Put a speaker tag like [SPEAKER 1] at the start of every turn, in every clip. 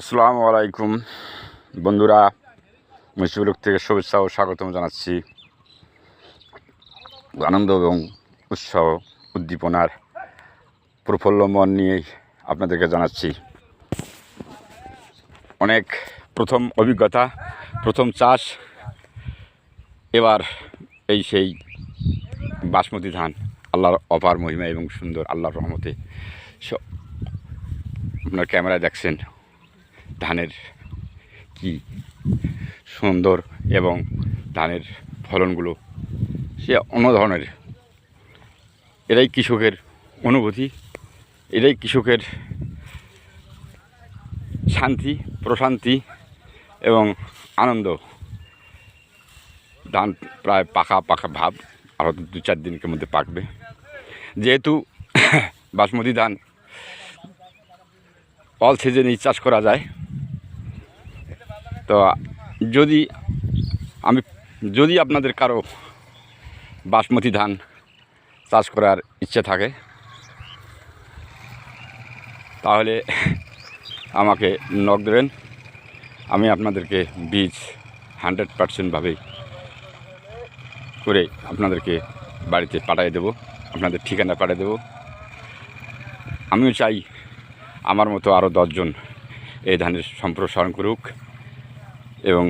[SPEAKER 1] আসসালামু আলাইকুম বন্ধুরা, মুশফিক থেকে শুভেচ্ছা ও স্বাগতম জানাচ্ছি। আনন্দ এবং উৎসাহ উদ্দীপনার প্রফুল্ল মন নিয়েই আপনাদেরকে জানাচ্ছি। অনেক প্রথম অভিজ্ঞতা, প্রথম চাষ, এবার এই সেই বাসমতি ধান। আল্লাহর অপার মহিমা এবং সুন্দর আল্লাহর রহমতে আপনার ক্যামেরায় দেখছেন ধানের কি সুন্দর এবং ধানের ফলনগুলো সে অন্য ধরনের। এরাই কৃষকের অনুভূতি, এরাই কৃষকের শান্তি, প্রশান্তি এবং আনন্দ। ধান প্রায় পাকা পাকা ভাব, আরও 2-4 দিনের মধ্যে পাকবে। যেহেতু বাসমতি ধান অল সিজনেই চাষ করা যায়, তো যদি আপনাদের কারো বাসমতি ধান চাষ করার ইচ্ছে থাকে তাহলে আমাকে নক দেবেন। আমি আপনাদেরকে বীজ 100% করে আপনাদেরকে বাড়িতে পাঠিয়ে দেবো, আপনাদের ঠিকানা পাঠিয়ে দেবো। আমিও চাই আমার মতো আরও 10 জন এই ধানের সম্প্রসারণ করুক এবং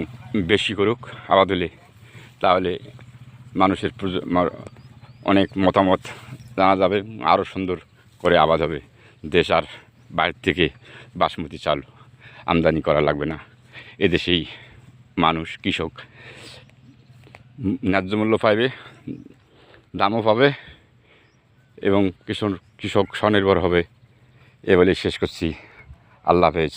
[SPEAKER 1] বেশি করুক আবাদ হলে, তাহলে মানুষের অনেক মতামত জানা যাবে, আরও সুন্দর করে আবাদ হবে। দেশ আর বাইরে থেকে বাসমতি চাল আমদানি করা লাগবে না। এদেশেই মানুষ, কৃষক ন্যায্য মূল্য পাবে, দামও পাবে এবং কৃষক স্বনির্ভর হবে। এ বলে শেষ করছি। আল্লাহ হাফেজ।